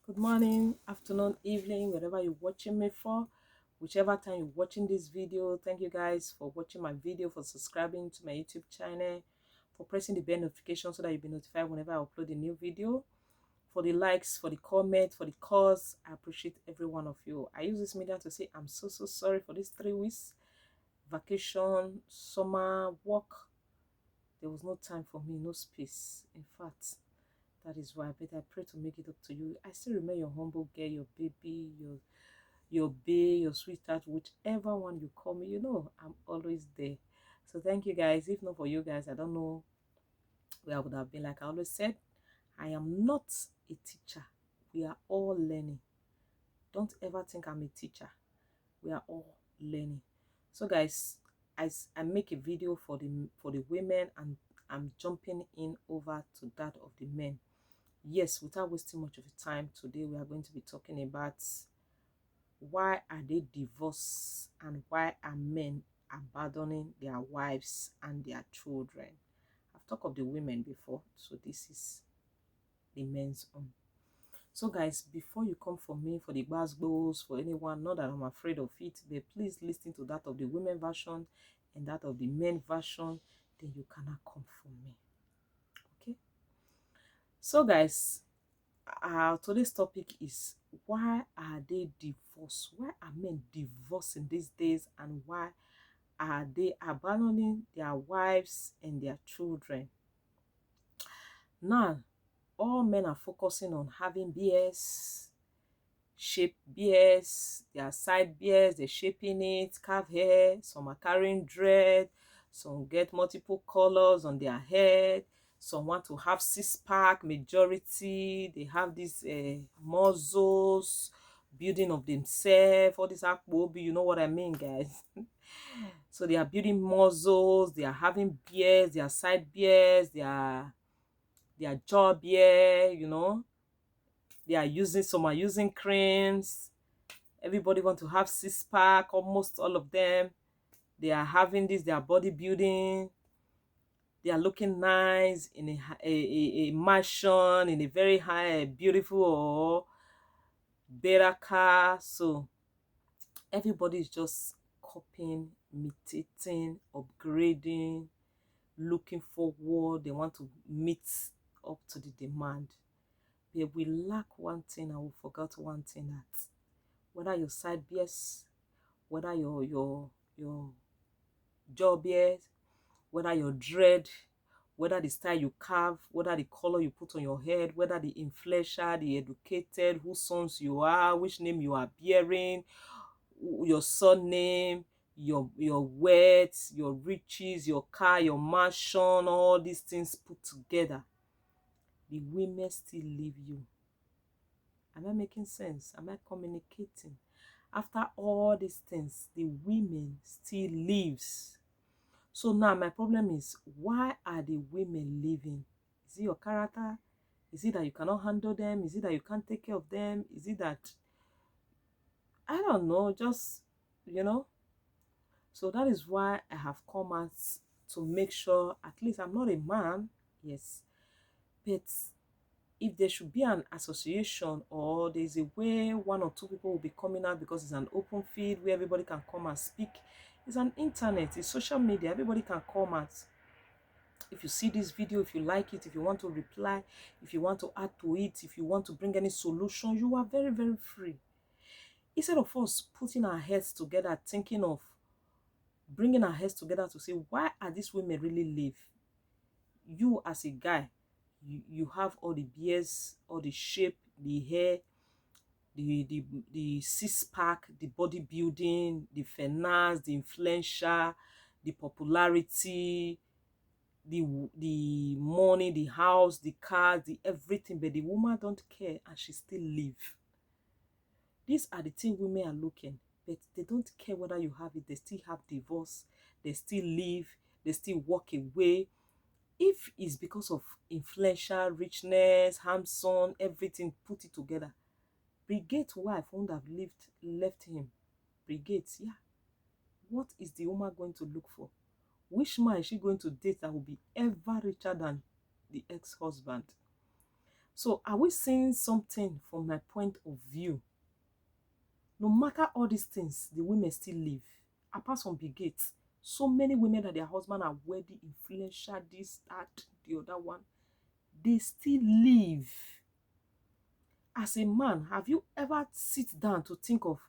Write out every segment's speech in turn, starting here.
Good morning, afternoon, evening, wherever you're watching me for, whichever time you're watching this video. Thank you guys for watching my video, for subscribing to my YouTube channel, for pressing the bell notification so that you'll be notified whenever I upload a new video, for the likes, for the comments, for the calls. I appreciate every one of you. I use this media to say I'm so sorry for these 3 weeks. Vacation, summer, work. There was no time for me, no space. In fact, that is why, but I pray to make it up to you. I still remain your humble girl, your baby, your bae, your sweetheart, whichever one you call me. You know, I'm always there. So thank you guys. If not for you guys, I don't know where I would have been. Like I always said, I am not a teacher. We are all learning. Don't ever think I'm a teacher. We are all learning. So guys, I make a video for the women, and I'm jumping in over to that of the men. Yes, without wasting much of your time, today we are going to be talking about why are they divorced and why are men abandoning their wives and their children. I've talked of the women before, so this is the men's own. So guys, before you come for me for the goals for anyone, not that I'm afraid of it, but please listen to that of the women version and that of the men version, then you cannot come for me. Okay? So guys, today's topic is why are they divorced? Why are men divorcing these days, and why are they abandoning their wives and their children? Now, all men are focusing on having beards, shape beards, their side beards, they're shaping it, carve hair, some are carrying dread, some get multiple colors on their head, some want to have six-pack. Majority, they have these muscles, building of themselves, all this akpobi, you know what I mean, guys. So they are building muscles, they are having beards, their side beards, their jaw beard, you know. Some are using creams. Everybody want to have six-pack, almost all of them. They are having this, they are bodybuilding. They are looking nice in a mansion, in a very high, beautiful or better car. So everybody is just copying, imitating, upgrading, looking forward. They want to meet up to the demand. But we lack one thing, and we forgot one thing, that whether your side bears, whether your jaw bears, whether your dread, whether the style you carve, whether the color you put on your head, whether the influencer, the educated, whose sons you are, which name you are bearing, your surname, your wealth, your riches, your car, your mansion, all these things put together, the women still leave you. Am I making sense? Am I communicating? After all these things, the women still leaves. So now my problem is, why are the women leaving? Is it your character? Is it that you cannot handle them? Is it that you can't take care of them? Is it that, I don't know, just, you know? So that is why I have come out to make sure, at least I'm not a man, yes, but if there should be an association, or there's a way one or two people will be coming out, because it's an open field where everybody can come and speak. It's an internet, it's social media, everybody can come out. If you see this video, if you like it, if you want to reply, if you want to add to it, if you want to bring any solution, you are very free. Instead of us putting our heads together, thinking of bringing our heads together to say, why are these women really live? You as a guy, you have all the beards, all the shape, the hair, the six-pack, the bodybuilding, the finance, the influencer, the popularity, the money, the house, the car, the everything, but the woman don't care, and she still live. These are the things women are looking, but they don't care whether you have it. They still have divorce, they still live, they still walk away. If it's because of influential, richness, handsome, everything, put it together, Brigade's wife wouldn't have left him. Brigade's, yeah. What is the woman going to look for? Which man is she going to date that will be ever richer than the ex-husband? So are we seeing something from my point of view? No matter all these things, the women still live. Apart from Bill Gates, so many women that their husband are wealthy, influential, this, that, the other one, they still live. As a man, have you ever sit down to think of,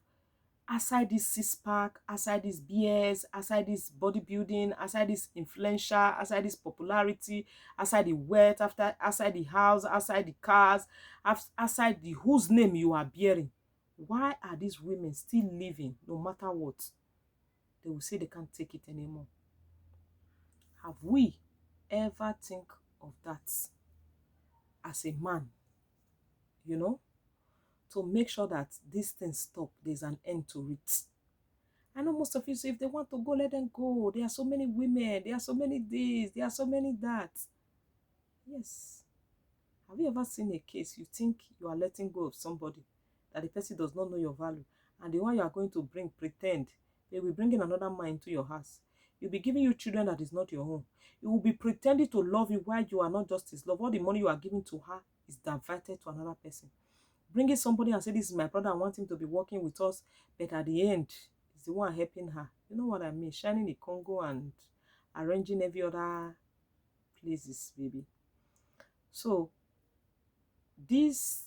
aside this six-pack, aside this BS, aside this bodybuilding, aside this influential, aside this popularity, aside the wealth, aside the house, aside the cars, aside the whose name you are bearing, why are these women still living no matter what? They will say they can't take it anymore. Have we ever think of that as a man, you know, to make sure that these things stop, there's an end to it? I know most of you say if they want to go, let them go. There are so many women, there are so many this, there are so many that. Yes. Have you ever seen a case you think you are letting go of somebody, that the person does not know your value, and the one you are going to bring, pretend, they will bring in another man into your house. You'll be giving you children that is not your own. You will be pretending to love you while you are not just his love. All the money you are giving to her is diverted to another person. Bringing somebody and say, this is my brother, I want him to be working with us, but at the end, it's the one helping her. You know what I mean? Shining the Congo and arranging every other places, baby. So, these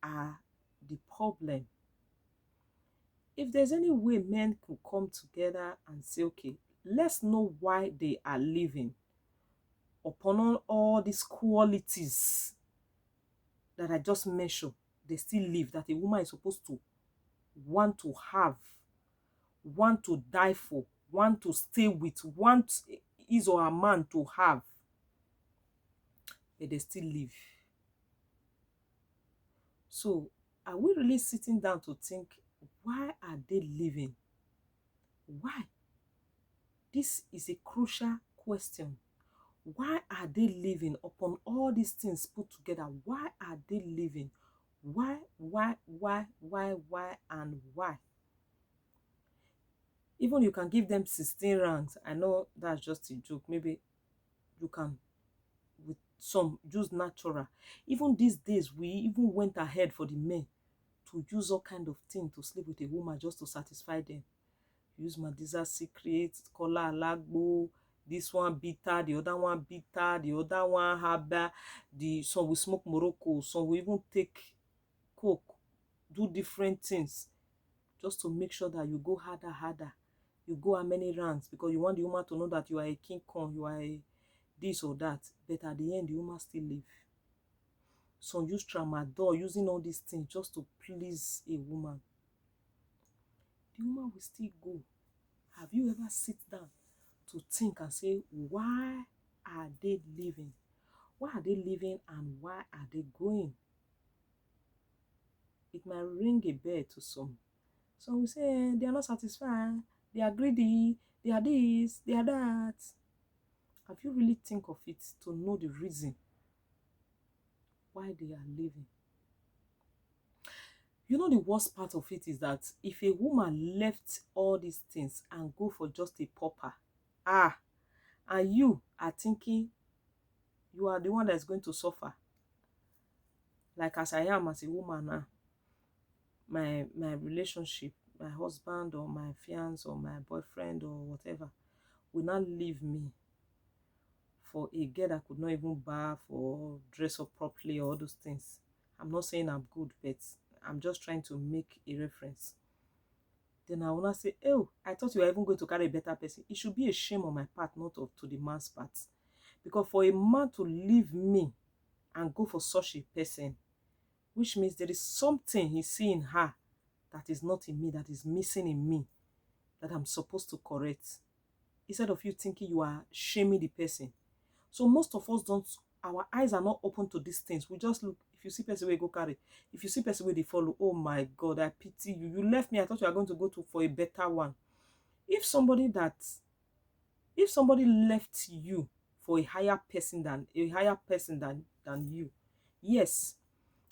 are the problem. If there's any way men could come together and say, okay, let's know why they are living upon all these qualities that I just mentioned, they still live, that a woman is supposed to want to have, want to die for, want to stay with, want his or her man to have, but they still live. So, are we really sitting down to think, why are they living? Why? This is a crucial question. Why are they living upon all these things put together? Why are they living? Why, and why? Even you can give them 16 ranks. I know that's just a joke. Maybe you can, with some, use natural. Even these days, we even went ahead for the men to use all kind of thing to sleep with a woman just to satisfy them. Use Madiza Secret, Kola Alagbo, this one bitter, the other one bitter, the other one haba, some will smoke Morocco, some will even take coke, do different things just to make sure that you go harder. You go how many rounds because you want the woman to know that you are a king Kong, you are a this or that. But at the end, the woman still live. Some use tramadol, using all these things just to please a woman. The woman will still go. Have you ever sit down to think and say, why are they living? Why are they living and why are they going? It might ring a bell to some. Some will say, they are not satisfied, they are greedy, they are this, they are that. Have you really think of it to know the reason why they are living? You know, the worst part of it is that if a woman left all these things and go for just a pauper, and you are thinking you are the one that is going to suffer, like as I am as a woman now, my relationship, my husband or my fiance or my boyfriend or whatever will not leave me for a girl that could not even bath or dress up properly or all those things. I'm not saying I'm good, but I'm just trying to make a reference. Then I will not say, oh, I thought you were even going to carry a better person. It should be a shame on my part, not to the man's part. Because for a man to leave me and go for such a person, which means there is something he see in her that is not in me, that is missing in me, that I'm supposed to correct. Instead of you thinking you are shaming the person. So most of us don't, our eyes are not open to these things. We just look, if you see person where go carry, if you see person where they follow, oh my God, I pity you. You left me, I thought you were going to go to for a better one. If somebody left you for a higher person than you, yes,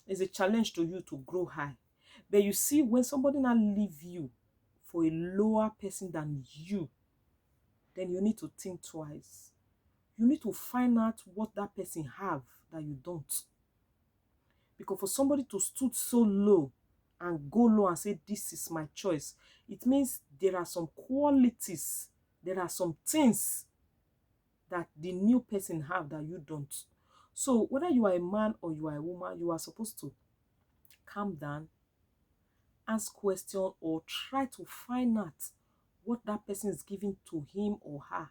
it's a challenge to you to grow high. But you see, when somebody now leave you for a lower person than you, then you need to think twice. You need to find out what that person have that you don't. Because for somebody to stood so low and go low and say, this is my choice, it means there are some qualities, there are some things that the new person have that you don't. So whether you are a man or you are a woman, you are supposed to calm down, ask question, or try to find out what that person is giving to him or her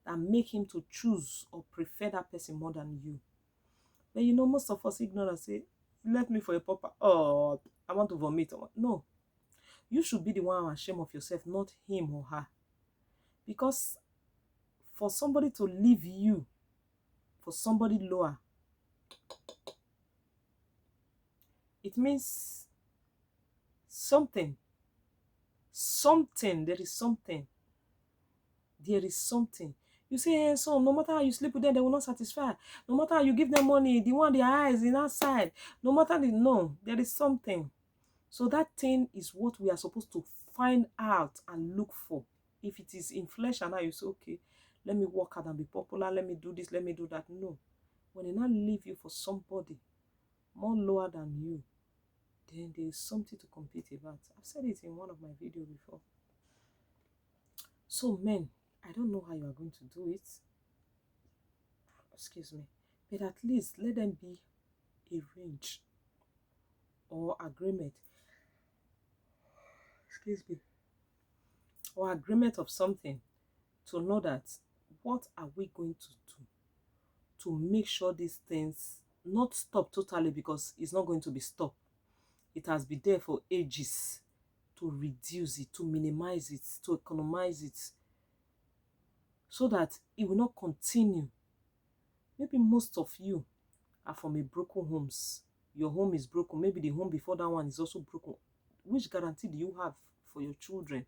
that make him to choose or prefer that person more than you. But you know, most of us ignore and say, you left me for a papa. Oh, I want to vomit. No, you should be the one ashamed of yourself, not him or her. Because for somebody to leave you for somebody lower, it means something. Something. There is something. There is something. You say, hey, so no matter how you sleep with them, they will not satisfy. No matter how you give them money, the one their eyes in outside. No matter the no, there is something. So that thing is what we are supposed to find out and look for. If it is in flesh and now you say, okay, let me work hard and be popular, let me do this, let me do that. No. When they not leave you for somebody more lower than you, then there is something to compete about. I've said it in one of my videos before. So men, I don't know how you are going to do it. Excuse me. But at least let them be a range or agreement. Excuse me. Or agreement of something to know that what are we going to do to make sure these things not stop totally, because it's not going to be stopped. It has been there for ages, to reduce it, to minimize it, to economize it, so that it will not continue. Maybe most of you are from a broken homes. Your home is broken. Maybe the home before that one is also broken. Which guarantee do you have for your children?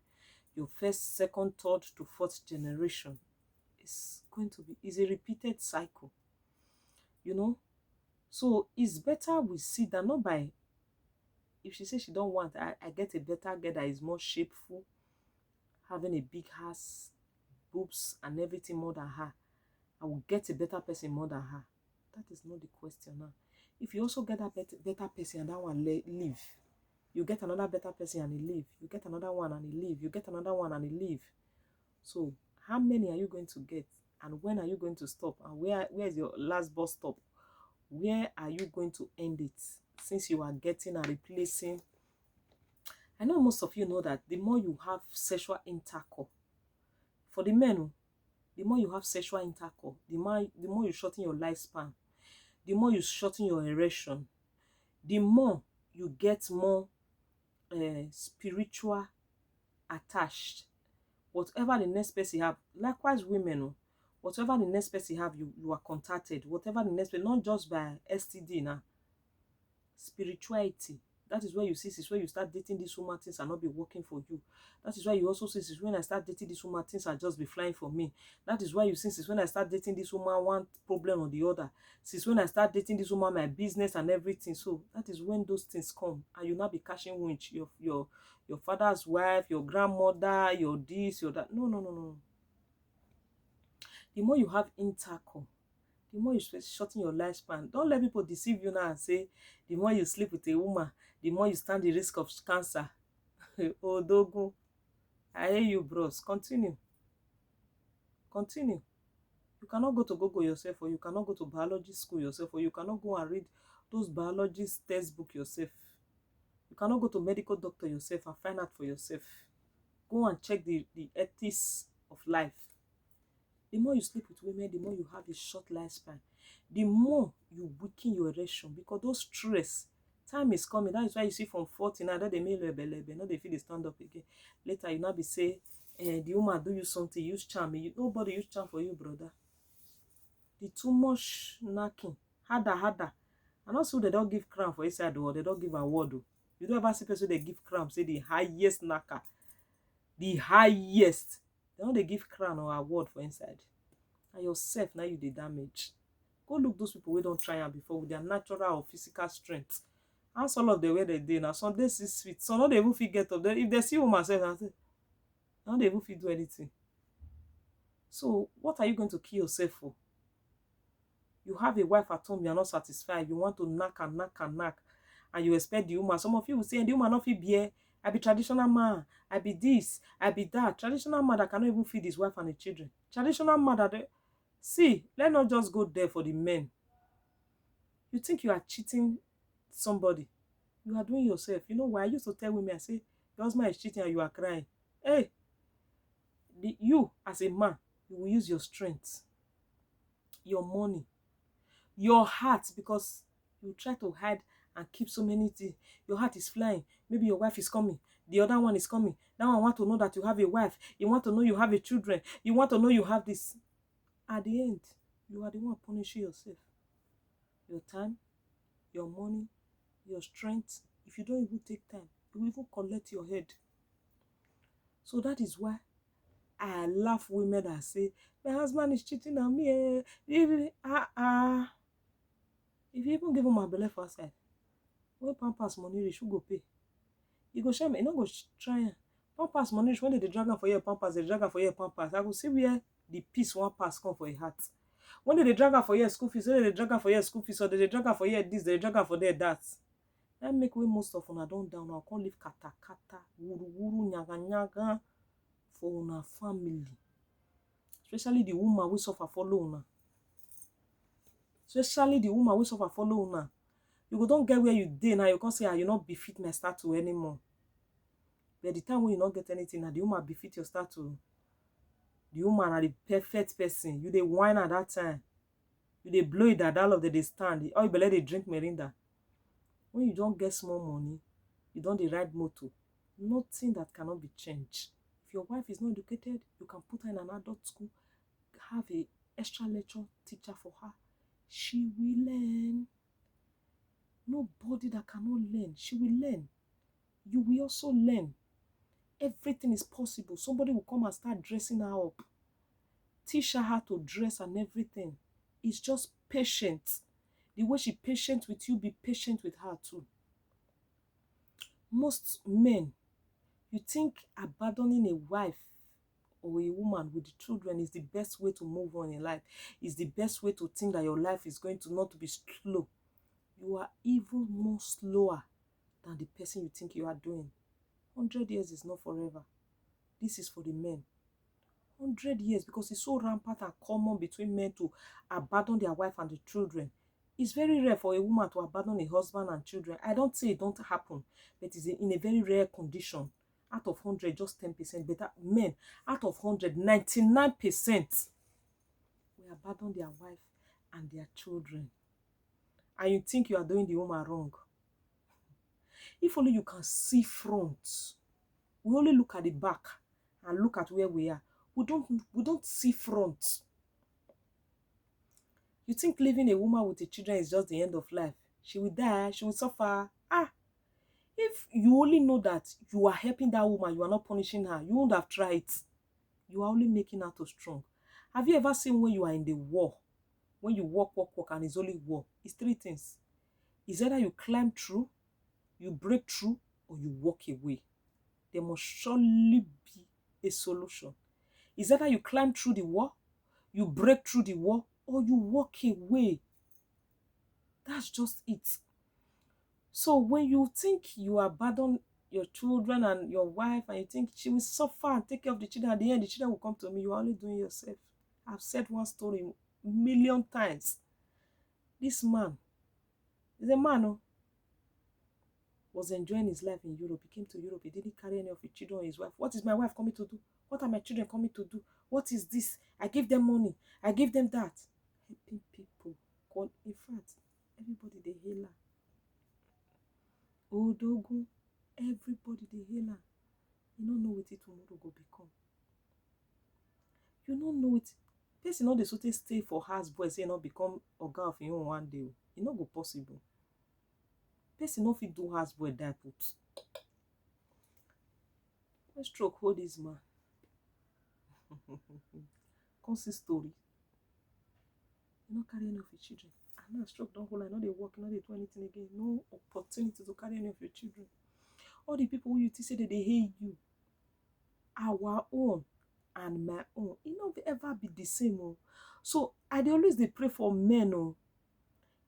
Your first, second, third to fourth generation. It's going to be, it's a repeated cycle. You know? So it's better we see that, not by, if she says she don't want, I get a better girl that is more shapeful, having a big house, boobs and everything more than her. I will get a better person more than her. That is not the question now. If you also get that better person and that one leave, you get another better person and he leave, you get another one and he leave, you get another one and he leave. So how many are you going to get? And when are you going to stop? And where is your last bus stop? Where are you going to end it? Since you are getting and replacing. I know most of you know that the more you have sexual intercourse, for the men, the more you have sexual intercourse, the more you shorten your lifespan, the more you shorten your erection, the more you get more spiritual attached. Whatever the next person have, likewise women, whatever the next person have, you are contacted. Whatever the next person, not just by STD now, spirituality. That is where you see, is where you start dating this woman, things are not be working for you. That is why you also see, is when I start dating this woman, things are just be flying for me. That is why you see, is when I start dating this woman, one problem or the other. Since when I start dating this woman, my business and everything. So that is when those things come, and you not be catching winch. Your father's wife, your grandmother, your this, your that. No, no, no, no. The more you have intercourse, the more you shorten your lifespan. Don't let people deceive you now and say the more you sleep with a woman, the more you stand the risk of cancer. Odogun, I hear you, bros. Continue. Continue. You cannot go to Google yourself, or you cannot go to biology school yourself, or you cannot go and read those biologist textbook yourself. You cannot go to medical doctor yourself and find out for yourself. Go and check the ethics of life. The more you sleep with women, the more you have a short lifespan. The more you weaken your erection, because those stress, time is coming. That is why you see from 40 now that they may lebelebe, now they feel they stand up again. Later you now be say, the woman do you something, use charm. Nobody use charm for you, brother. The too much knocking, harder. And also they don't give crown for inside the world, they don't give award. You don't ever see person they give crown, say the highest knocker. The highest. They don't they give crown or award for inside. And yourself, now you the damage. Go look those people who don't try them before with their natural or physical strength. Ask all of the way they did. Now some days 6 feet. Some not even fit get up. If they see woman self, I say, now they even fit do anything. So what are you going to kill yourself for? You have a wife at home, you are not satisfied, you want to knack and knack and knack, and you expect the woman. Some of you will say, and the woman not fit bear. I be traditional man, I be this, I be that. Traditional man that cannot even feed his wife and the children. Traditional man that see, let's not just go there for the men. You think you are cheating somebody, you are doing yourself. You know why? I used to tell women, I say, your husband is cheating and you are crying. Hey, you as a man, you will use your strength, your money, your heart, because you try to hide and keep so many things. Your heart is flying. Maybe your wife is coming, the other one is coming. That one want to know that you have a wife. You want to know you have a children. You want to know you have this. At the end, you are the one punishing yourself. Your time, your money, your strength. If you don't even take time, you will even collect your head. So that is why I laugh women that say, my husband is cheating on me. If you even give him my belly for outside, when Pampers money reach, who go pay? You go share me, you no go try am. Pampers money reach, when they drag am for your Pampers, they drag am for your Pampers. I go see where the peace one pass come for a heart. When they drag am for your school fees, when they drag am for your school fees, or they drag am for your this, they drag am for their that. That make way most of una don down. I can't leave kata kata, wuru wuru, nyaga nyaga for una family. Especially the woman wey suffer follow una. Especially the woman wey suffer follow una. You go don't get where you dey now, you can't say, you not befit my statue anymore. But the time when you not get anything, now the woman befit your statue. The woman are the perfect person. You dey whine at that time. You dey blow it that all of they stand. Or you be let they drink Merinda. When you don't get small money, you don't dey ride motor. Nothing that cannot be changed. If your wife is not educated, you can put her in an adult school, have a extra lecture teacher for her. She will learn. Nobody that cannot learn, she will learn. You will also learn. Everything is possible. Somebody will come and start dressing her up. Teach her how to dress and everything. It's just patient. The way she patient with you, be patient with her too. Most men, you think abandoning a wife or a woman with the children is the best way to move on in life. Is the best way to think that your life is going to not be slow. You are even more slower than the person you think you are doing. 100 years is not forever. This is for the men. 100 years, because it's so rampant and common between men to abandon their wife and the children. It's very rare for a woman to abandon a husband and children. I don't say it don't happen, but it's in a very rare condition. Out of 100, just 10%. But men, out of 100, 99% will abandon their wife and their children. And you think you are doing the woman wrong. If only you can see front. We only look at the back and look at where we are. We don't see front. You think leaving a woman with the children is just the end of life? She will die, she will suffer. If you only know that you are helping that woman, you are not punishing her, you wouldn't have tried. You are only making her too strong. Have you ever seen when you are in the war? When you walk, and it's only war. It's three things. It's either you climb through, you break through, or you walk away. There must surely be a solution. It's either you climb through the war, you break through the war, or you walk away. That's just it. So when you think you abandon your children and your wife, and you think she will suffer and take care of the children, at the end the children will come to me, you are only doing yourself. I've said one story a million times. This man is a man who was enjoying his life in Europe. He came to Europe. He didn't carry any of his children or his wife. What is my wife coming to do? What are my children coming to do? What is this? I give them money. I give them that. Helping people. In fact, everybody they hail her. Odogun, everybody they hail her. You don't know what it tomorrow go become. You don't know it. Person not the sort stay for house boy say not become oga of him one day. It not go possible. Person not fit do house boy that put. Let's stroke hold this man. Come see story. You not carry any of your children. And now stroke don't hold. I know they work, not they do anything again. No opportunity to carry any of your children. All the people who you say that they hate you, our own and my own, it not ever be the same. So I dey always dey pray for men. Oh,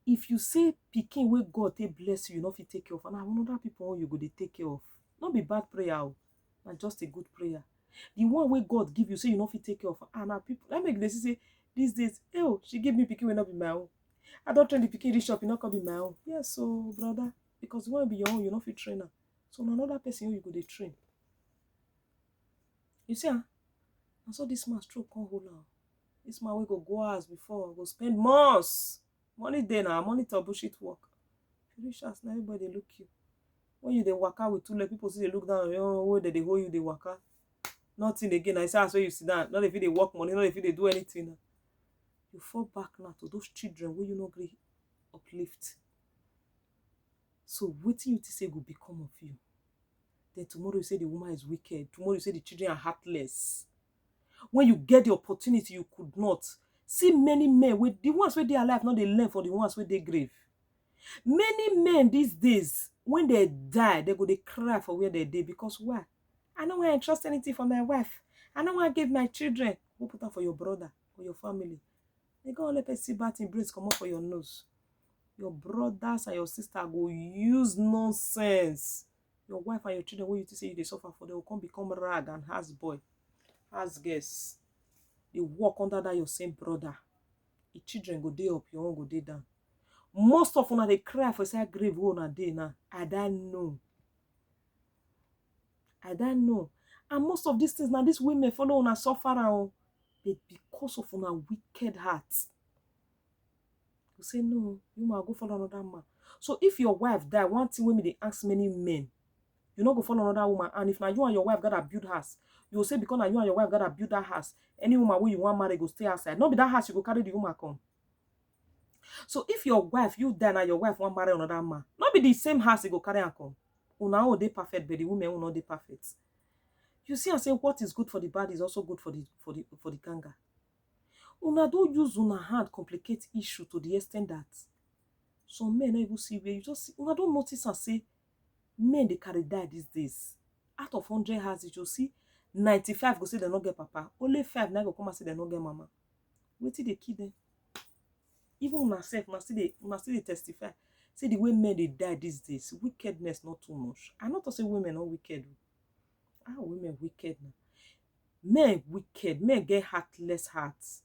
if you say pikin wey God take bless you, you no fit take care of, and another people you go dey take care of. Not be bad prayer, oh, na just a good prayer. The one wey God give you, say you no fit take care of, and na people let make dey see say these days, hey, oh, she give me pikin wey no be my own. I don train the pikin reach up, e no come be my own. Yes, so brother, because the one be your own, you no fit train am. So na another person you go dey train. You see, and so this man stroke come hold am. This man wey go house before go spend months. Money dey na, money to bullshit work. If you reach house, na everybody dey look you. When you dey waka with 2 leg, people still dey look down on you. Wey they hold you, dey waka. Nothing again. Na say as where you sit down, not if you dey work money, not if you dey do anything. You fall back now to those children wey you no gree uplift. So wetin you think say go become of you? Then tomorrow you say the woman is wicked. Tomorrow you say the children are heartless. When you get the opportunity, you could not. See many men with the ones where they are alive, not they learn for the ones where they grave. Many men these days, when they die, they go they cry for where they dey. Because why? I don't want to entrust anything for my wife. I don't want to give my children. Go put them for your brother or your family. They go let us see bad in brains come up for your nose. Your brothers and your sister go use nonsense. Your wife and your children, when you say they suffer for, they will come become rag and house boy. As guess, they walk under that your same brother. The children go day up, your own go day down. Most of them they cry for say grave on a day now. I don't know. And most of these things now, these women follow on a suffer now. But because of una wicked hearts, you say no, you might go follow another man. So if your wife die, one thing women they ask many men, you not go follow another woman. And if now you and your wife gotta build house, you will say because now you and your wife gotta build that house, any woman who you want marry go stay outside. Not be that house you go carry the woman come. So if your wife, you die and your wife want marry another man, not be the same house you go carry and come. Una all they perfect, but the women will not they perfect. You see and say what is good for the bad is also good for the ganga. Una don't use una hand complicate issue to the extent that some men not even see where you just see. Una don't notice and say men they carry die these days. Out of 100 houses, you see 95 go say they not get papa. Only 5 now go come and say they not get mama. Wait till they kill them. Even myself, must still testify. Say the way men they die these days, wickedness not too much. I not to say women are wicked. Ah, women wicked now. Men wicked. Men get heartless hearts.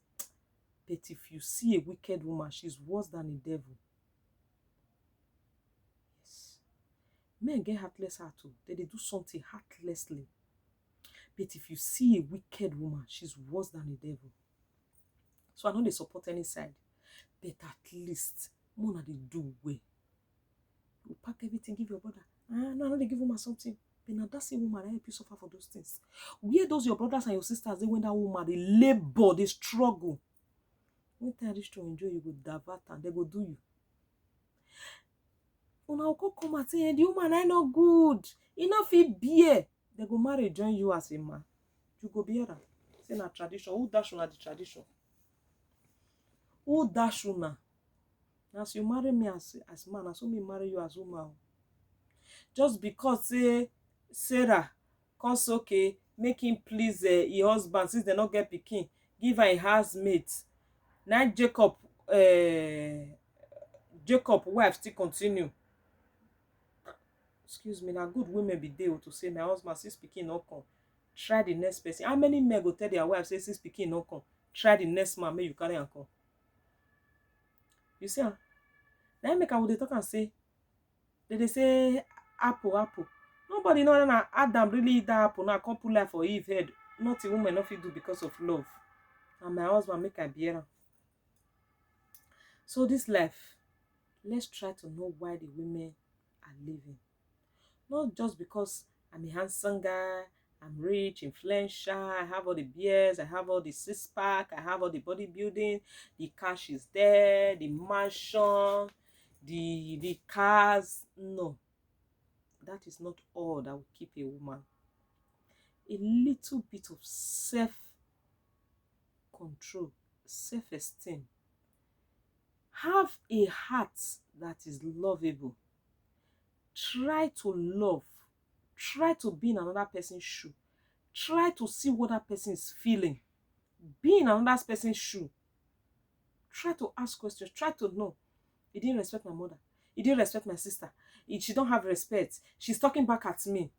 But if you see a wicked woman, she's worse than a devil. Yes. Men get heartless heart too. They do something heartlessly. But if you see a wicked woman, she's worse than a devil. So I know they support any side. But at least, more they do way. You pack everything, give your brother. No, they give woman something. But now that's a woman that help you suffer for those things. Where those your brothers and your sisters, they when that woman, they labor, they struggle. When time reach to enjoy, you go divert and they go do you. Una will come and say, the woman I not good. Enough fit beer. They go marry, join you as a man. You go bear her. Say na tradition. Who dash una the tradition? Who dash una? As you marry me as man, as me marry you as woman. Just because say Sarah cause okay, make him please his husband since they not get pikin, give her a housemate. Now Jacob wife still continue. Excuse me, now good women be there to say my husband since pikin no come, try the next person. How many men go tell their wife say since pikin no come, try the next man, may you carry and come? You see, now make I would talk and say, they say apple. Nobody know that Adam really eat that apple. Now come put life for Eve head. Not a woman nothing do because of love. And my husband make I bear her. So this life, let's try to know why the women are living. Not just because I'm a handsome guy, I'm rich, influential, I have all the beers, I have all the six-pack, I have all the bodybuilding, the cash is there, the mansion, the cars. No. That is not all that will keep a woman. A little bit of self-control, self-esteem. Have a heart that is lovable. Try to love. Try to be in another person's shoe. Try to see what that person is feeling. Be in another person's shoe. Try to ask questions. Try to know. He didn't respect my mother. He didn't respect my sister. She don't have respect. She's talking back at me.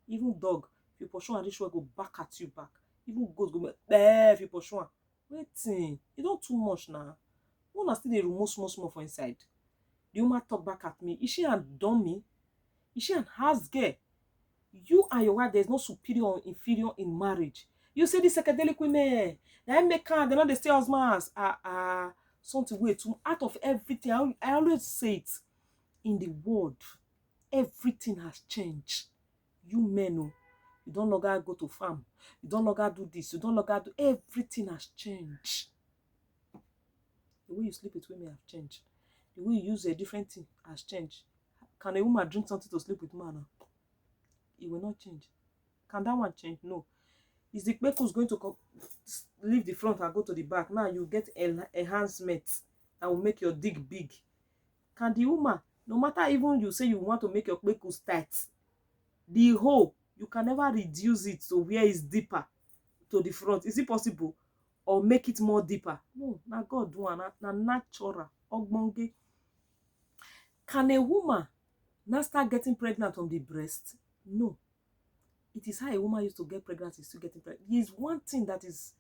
Even dog, if you pursue and this way, go back at you back. Even goat go if you pursue am. Wetin? You don too much now. Una still dey remove small for inside. The woman talk back at me. Is she a dummy? Is she an house girl? You and your wife, there's no superior or inferior in marriage. You say this psychedelic women, they make am, they no dey stay husbands. Something way too out of everything. I always say it in the world. Everything has changed. You men, oh, you don't longer go to farm. You don't longer do this. You don't longer do. Everything has changed. The way you sleep with women have changed. The way you use a different thing has changed. Can a woman drink something to sleep with man? It will not change. Can that one change? No. Is the kpekus going to leave the front and go to the back? Now you get enhancement that will make your dick big. Can the woman, no matter even you say you want to make your kpekus tight, the hole, you can never reduce it to where it's deeper to the front. Is it possible? Or make it more deeper? No, na God do am, na natural. Ogbonge. Can a woman now start getting pregnant from the breast? No. It is how a woman used to get pregnant is still getting pregnant. There is one thing that is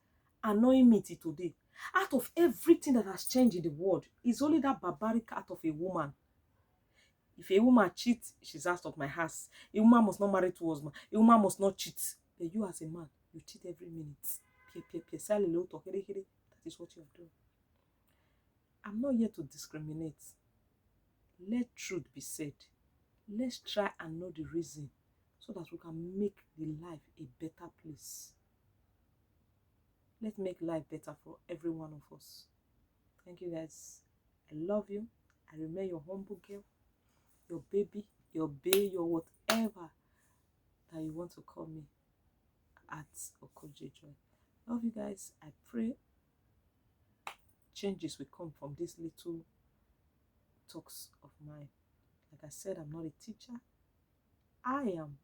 annoying me till today. Out of everything that has changed in the world, it's only that barbaric act of a woman. If a woman cheats, she's out of my house. A woman must not marry two husbands. A woman must not cheat. But you as a man, you cheat every minute. That is what you are doing. I'm not here to discriminate. Let truth be said. Let's try and know the reason so that we can make the life a better place. Let's make life better for every one of us. Thank you guys. I love you. I remain your humble girl, your baby, your bae, your whatever that you want to call me at Okoje Joy. Love you guys. I pray changes will come from these little talks of mine. Like I said, I'm not a teacher. I am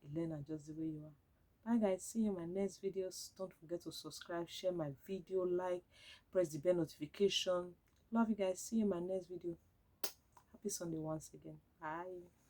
a learner just the way you are. Bye guys. See you in my next videos. Don't forget to subscribe, share my video, like, press the bell notification. Love you guys. See you in my next video. Happy Sunday once again. Bye.